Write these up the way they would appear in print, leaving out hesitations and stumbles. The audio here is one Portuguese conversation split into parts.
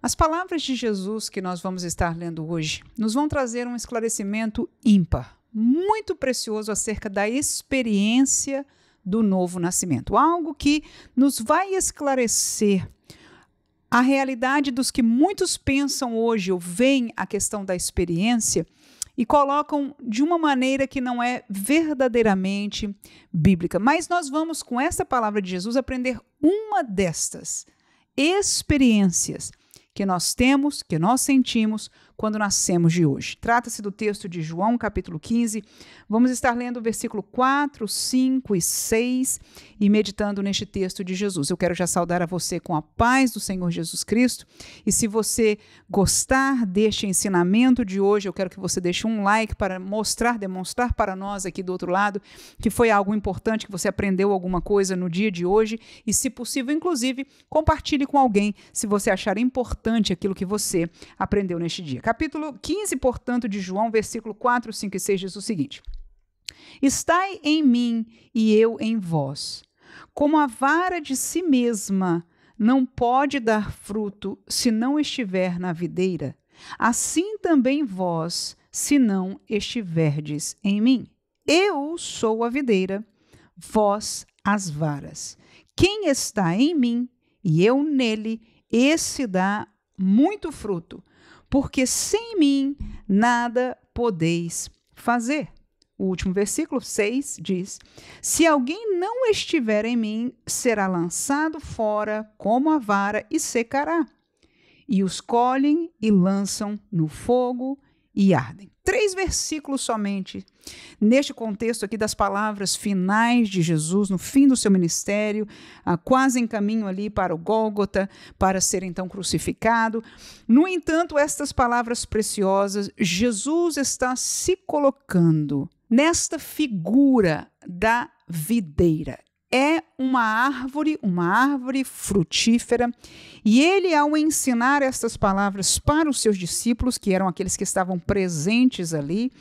As palavras de Jesus que nós vamos estar lendo hoje nos vão trazer um esclarecimento ímpar, muito precioso acerca da experiência do novo nascimento. Algo que nos vai esclarecer a realidade dos que muitos pensam hoje ou veem a questão da experiência e colocam de uma maneira que não é verdadeiramente bíblica. Mas nós vamos, com essa palavra de Jesus, aprender uma destas experiências que nós temos, que nós sentimos quando nascemos de hoje. Trata-se do texto de João, capítulo 15. Vamos estar lendo o versículo 4, 5 e 6 e meditando neste texto de Jesus. Eu quero já saudar a você com a paz do Senhor Jesus Cristo. E se você gostar deste ensinamento de hoje, eu quero que você deixe um like para demonstrar para nós aqui do outro lado que foi algo importante, que você aprendeu alguma coisa no dia de hoje. E, se possível, inclusive, compartilhe com alguém se você achar importante aquilo que você aprendeu neste dia. Capítulo 15, portanto, de João, versículo 4, 5 e 6 diz o seguinte: Estai em mim e eu em vós. Como a vara de si mesma não pode dar fruto se não estiver na videira, assim também vós, se não estiverdes em mim. Eu sou a videira, vós as varas. Quem está em mim e eu nele, esse dá muito fruto, porque sem mim nada podeis fazer. O último versículo, 6, diz: Se alguém não estiver em mim, será lançado fora como a vara e secará. E os colhem e lançam no fogo e ardem. 3 versículos somente, neste contexto aqui das palavras finais de Jesus, no fim do seu ministério, quase em caminho ali para o Gólgota, para ser então crucificado. No entanto, estas palavras preciosas, Jesus está se colocando nesta figura da videira. É uma árvore frutífera, e ele, ao ensinar estas palavras para os seus discípulos, que eram aqueles que estavam presentes ali,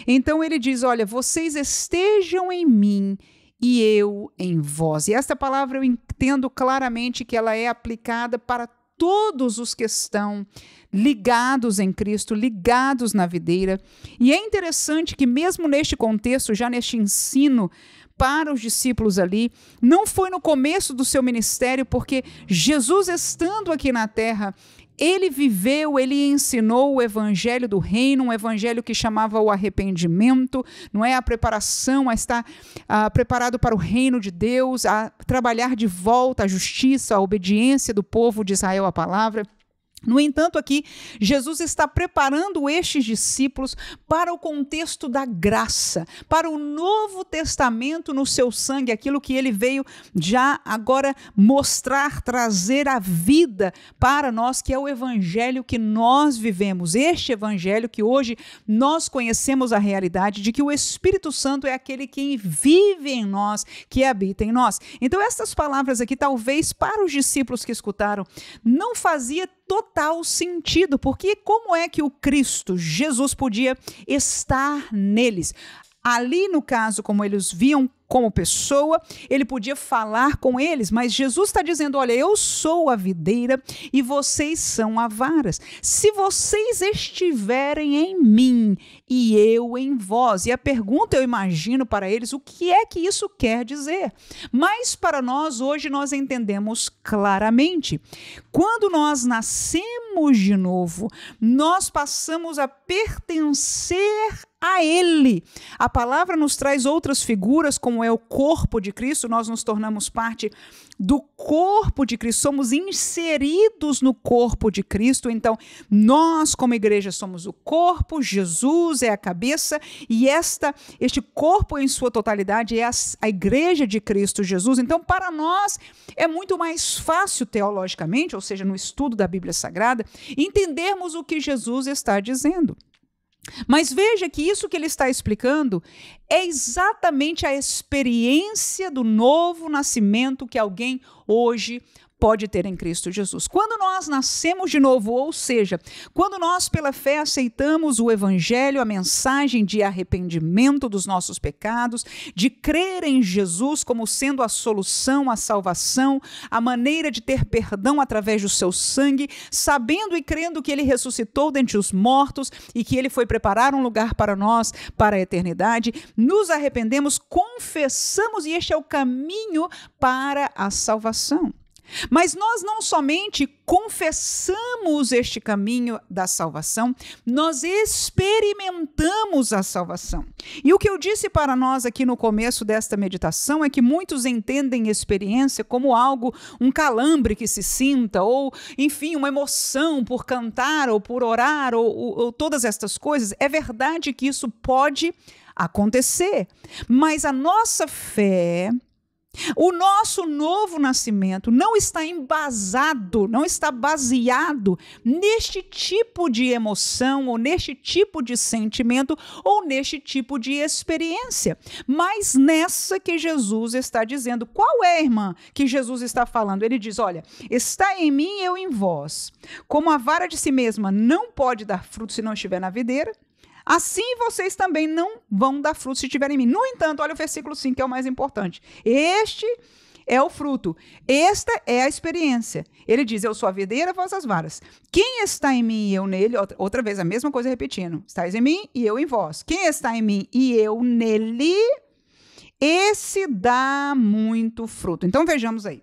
então ele diz: olha, vocês estejam em mim e eu em vós. E esta palavra eu entendo claramente que ela é aplicada para todos os que estão ligados em Cristo, ligados na videira. E é interessante que mesmo neste contexto, já neste ensino para os discípulos ali, não foi no começo do seu ministério, porque Jesus, estando aqui na terra, ele viveu, ele ensinou o evangelho do reino, um evangelho que chamava o arrependimento, não é? A preparação, a estar preparado para o reino de Deus, a trabalhar de volta a justiça, a obediência do povo de Israel à palavra. No entanto, aqui, Jesus está preparando estes discípulos para o contexto da graça, para o Novo Testamento no seu sangue, aquilo que ele veio já agora mostrar, trazer a vida para nós, que é o evangelho que nós vivemos. Este evangelho que hoje nós conhecemos a realidade de que o Espírito Santo é aquele que vive em nós, que habita em nós. Então, estas palavras aqui, talvez para os discípulos que escutaram, não fazia total sentido, porque como é que o Cristo, Jesus, podia estar neles? Ali, no caso, como eles viam como pessoa, ele podia falar com eles, mas Jesus está dizendo: olha, eu sou a videira e vocês são as varas. Se vocês estiverem em mim e eu em vós. E a pergunta, eu imagino, para eles, o que é que isso quer dizer? Mas para nós, hoje, nós entendemos claramente. Quando nós nascemos de novo, nós passamos a pertencer a Ele. A palavra nos traz outras figuras, como é o corpo de Cristo. Nós nos tornamos parte do corpo de Cristo, somos inseridos no corpo de Cristo. Então, nós como igreja somos o corpo, Jesus é a cabeça, e este corpo em sua totalidade é a igreja de Cristo Jesus. Então, para nós é muito mais fácil teologicamente, ou seja, no estudo da Bíblia Sagrada, entendermos o que Jesus está dizendo. Mas veja que isso que ele está explicando é exatamente a experiência do novo nascimento que alguém hoje pode ter em Cristo Jesus. Quando nós nascemos de novo, ou seja, quando nós pela fé aceitamos o evangelho, a mensagem de arrependimento dos nossos pecados, de crer em Jesus como sendo a solução, a salvação, a maneira de ter perdão através do seu sangue, sabendo e crendo que ele ressuscitou dentre os mortos e que ele foi preparar um lugar para nós, para a eternidade, nos arrependemos, confessamos, e este é o caminho para a salvação. Mas nós não somente confessamos este caminho da salvação, nós experimentamos a salvação. E o que eu disse para nós aqui no começo desta meditação é que muitos entendem experiência como algo, um calambre que se sinta, ou, enfim, uma emoção por cantar ou por orar, ou todas estas coisas. É verdade que isso pode acontecer, mas a nossa fé, o nosso novo nascimento não está embasado, não está baseado neste tipo de emoção, ou neste tipo de sentimento, ou neste tipo de experiência, mas nessa que Jesus está dizendo. Qual é, irmã, que Jesus está falando? Ele diz, olha, está em mim e eu em vós. Como a vara de si mesma não pode dar fruto se não estiver na videira, assim vocês também não vão dar fruto se estiverem em mim. No entanto, olha o versículo 5, que é o mais importante. Este é o fruto. Esta é a experiência. Ele diz, eu sou a videira, vós as varas. Quem está em mim e eu nele, outra vez a mesma coisa repetindo. Estais em mim e eu em vós. Quem está em mim e eu nele, esse dá muito fruto. Então vejamos aí.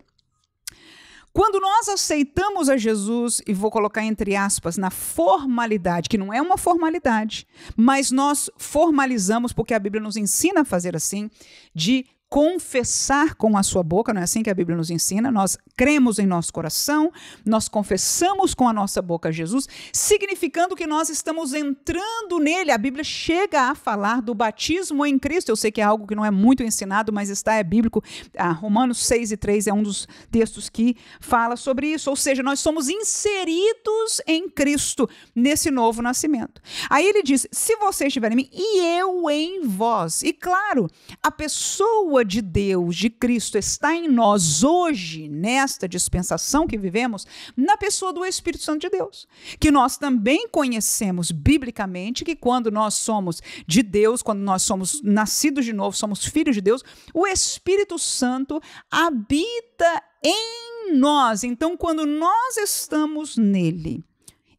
Quando nós aceitamos a Jesus, e vou colocar entre aspas, na formalidade, que não é uma formalidade, mas nós formalizamos, porque a Bíblia nos ensina a fazer assim, de confessar com a sua boca, não é assim que a Bíblia nos ensina? Nós cremos em nosso coração, nós confessamos com a nossa boca Jesus, significando que nós estamos entrando nele. A Bíblia chega a falar do batismo em Cristo. Eu sei que é algo que não é muito ensinado, mas é bíblico. Romanos 6:3 é um dos textos que fala sobre isso. Ou seja, nós somos inseridos em Cristo nesse novo nascimento. Aí ele diz, se vocês estiverem em mim e eu em vós. E claro, a pessoa de Deus, de Cristo, está em nós hoje, nesta dispensação que vivemos, na pessoa do Espírito Santo de Deus, que nós também conhecemos biblicamente que quando nós somos de Deus, quando nós somos nascidos de novo, somos filhos de Deus, o Espírito Santo habita em nós. Então, quando nós estamos nele,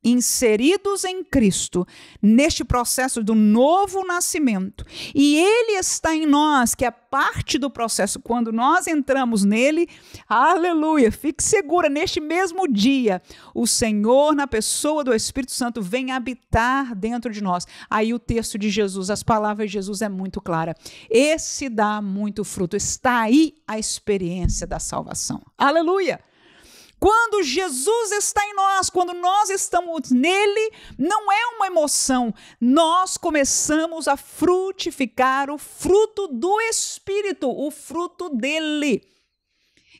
inseridos em Cristo, neste processo do novo nascimento, e ele está em nós, que é parte do processo, quando nós entramos nele, aleluia, fique segura, neste mesmo dia, o Senhor, na pessoa do Espírito Santo, vem habitar dentro de nós. Aí o texto de Jesus, as palavras de Jesus é muito clara, esse dá muito fruto, está aí a experiência da salvação, aleluia. Quando Jesus está em nós, quando nós estamos nele, não é uma emoção. Nós começamos a frutificar o fruto do Espírito, o fruto dele,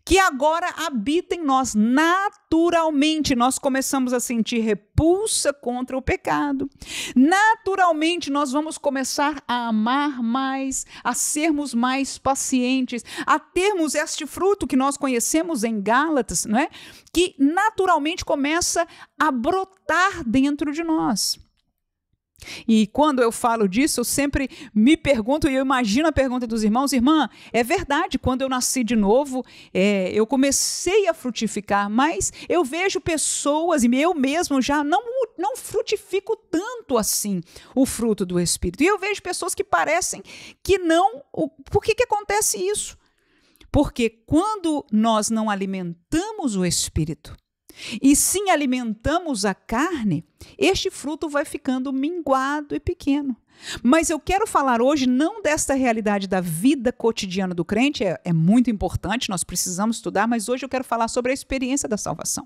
que agora habita em nós naturalmente. Nós começamos a sentir repulsa contra o pecado. Naturalmente, nós vamos começar a amar mais, a sermos mais pacientes, a termos este fruto que nós conhecemos em Gálatas, não é? Que naturalmente começa a brotar dentro de nós. E quando eu falo disso, eu sempre me pergunto, e eu imagino a pergunta dos irmãos, irmã, é verdade, quando eu nasci de novo, eu comecei a frutificar, mas eu vejo pessoas, e eu mesmo já não frutifico tanto assim o fruto do Espírito. E eu vejo pessoas que parecem que não. Por que acontece isso? Porque quando nós não alimentamos o Espírito, e sim alimentamos a carne, este fruto vai ficando minguado e pequeno. Mas eu quero falar hoje não desta realidade da vida cotidiana do crente, é muito importante, nós precisamos estudar, mas hoje eu quero falar sobre a experiência da salvação.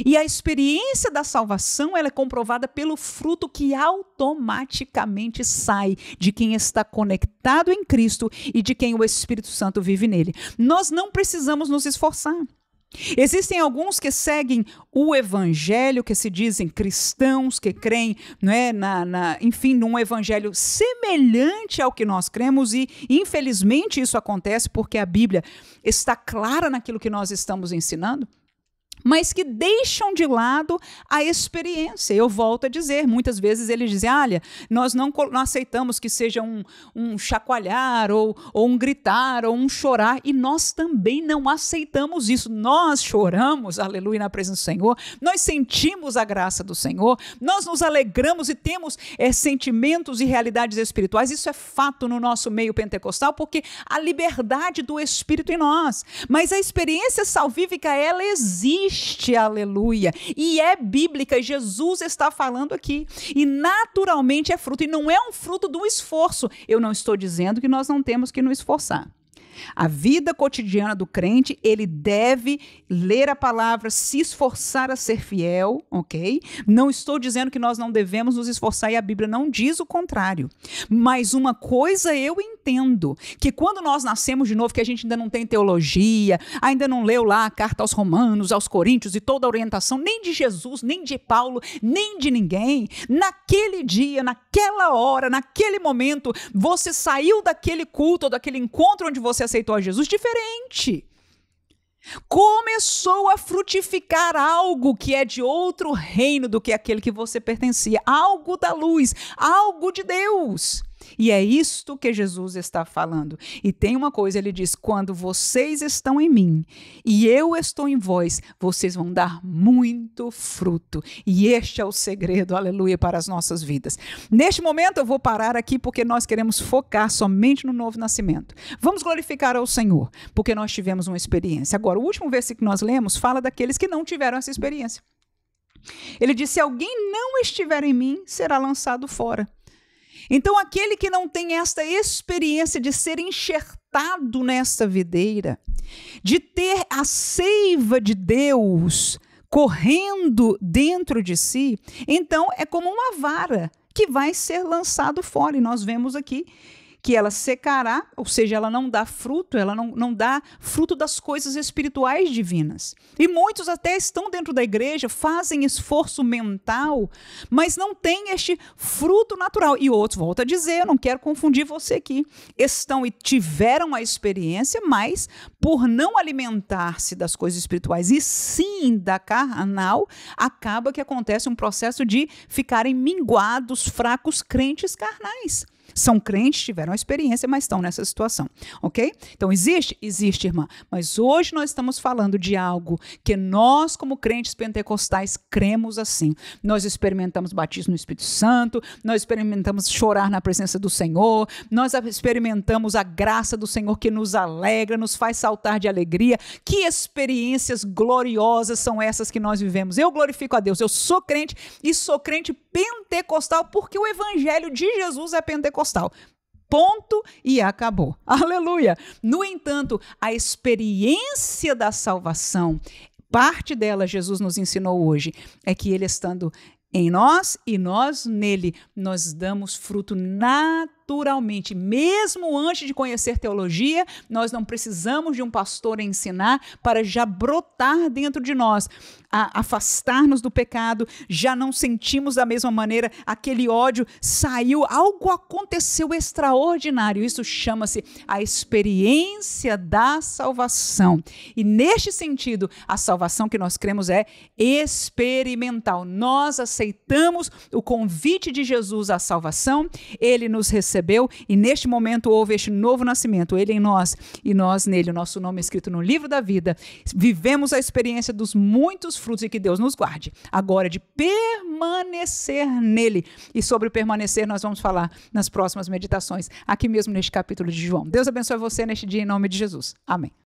E a experiência da salvação, ela é comprovada pelo fruto que automaticamente sai de quem está conectado em Cristo e de quem o Espírito Santo vive nele. Nós não precisamos nos esforçar. Existem alguns que seguem o evangelho, que se dizem cristãos, que creem, não é, enfim, num evangelho semelhante ao que nós cremos, e infelizmente isso acontece porque a Bíblia está clara naquilo que nós estamos ensinando. mas que deixam de lado a experiência. Eu volto a dizer, muitas vezes eles dizem, olha, nós não aceitamos que seja um chacoalhar, ou um gritar, ou um chorar, e nós também não aceitamos isso. Nós choramos, aleluia, na presença do Senhor, nós sentimos a graça do Senhor, nós nos alegramos e temos sentimentos e realidades espirituais. Isso é fato no nosso meio pentecostal, porque a liberdade do Espírito em nós, mas a experiência salvífica, ela existe, aleluia, e é bíblica, Jesus está falando aqui, e naturalmente é fruto, e não é um fruto do esforço. Eu não estou dizendo que nós não temos que nos esforçar. A vida cotidiana do crente, ele deve ler a palavra, se esforçar a ser fiel, ok? Não estou dizendo que nós não devemos nos esforçar, e a Bíblia não diz o contrário. Mas uma coisa eu entendo, que quando nós nascemos de novo, que a gente ainda não tem teologia, ainda não leu lá a carta aos Romanos, aos Coríntios e toda a orientação, nem de Jesus, nem de Paulo, nem de ninguém, naquele dia, naquela hora, naquele momento, você saiu daquele culto, ou daquele encontro onde você aceitou a Jesus diferente. Começou a frutificar algo que é de outro reino do que aquele que você pertencia, algo da luz, algo de Deus. E é isto que Jesus está falando. E tem uma coisa, ele diz, quando vocês estão em mim e eu estou em vós, vocês vão dar muito fruto. E este é o segredo, aleluia, para as nossas vidas. Neste momento eu vou parar aqui porque nós queremos focar somente no novo nascimento. Vamos glorificar ao Senhor, porque nós tivemos uma experiência. Agora, o último versículo que nós lemos fala daqueles que não tiveram essa experiência. Ele diz, se alguém não estiver em mim, será lançado fora. Então, aquele que não tem esta experiência de ser enxertado nesta videira, de ter a seiva de Deus correndo dentro de si, então é como uma vara que vai ser lançado fora. E nós vemos aqui que ela secará, ou seja, ela não dá fruto, ela não dá fruto das coisas espirituais divinas. E muitos até estão dentro da igreja, fazem esforço mental, mas não têm este fruto natural. E outros, volto a dizer, eu não quero confundir você aqui, estão e tiveram a experiência, mas por não alimentar-se das coisas espirituais e sim da carnal, acaba que acontece um processo de ficarem minguados, fracos, crentes carnais. São crentes, tiveram a experiência, mas estão nessa situação, ok? Então, existe? Existe, irmã. Mas hoje nós estamos falando de algo que nós, como crentes pentecostais, cremos assim. Nós experimentamos batismo no Espírito Santo, nós experimentamos chorar na presença do Senhor, nós experimentamos a graça do Senhor que nos alegra, nos faz saltar de alegria. Que experiências gloriosas são essas que nós vivemos? Eu glorifico a Deus, eu sou crente e sou crente pentecostal porque o evangelho de Jesus é pentecostal. Ponto e acabou. Aleluia! No entanto, a experiência da salvação, parte dela Jesus nos ensinou hoje, é que ele estando em nós e nós nele, nós damos fruto naturalmente. Mesmo antes de conhecer teologia, nós não precisamos de um pastor ensinar para já brotar dentro de nós, afastar-nos do pecado, já não sentimos da mesma maneira, aquele ódio saiu, algo aconteceu extraordinário. Isso chama-se a experiência da salvação. E neste sentido, a salvação que nós cremos é experimental. Nós aceitamos o convite de Jesus à salvação, ele nos recebeu e neste momento houve este novo nascimento, ele em nós e nós nele, o nosso nome é escrito no livro da vida. Vivemos a experiência dos muitos frutos e que Deus nos guarde. Agora de permanecer nele. E sobre permanecer nós vamos falar nas próximas meditações, aqui mesmo neste capítulo de João. Deus abençoe você neste dia em nome de Jesus. Amém.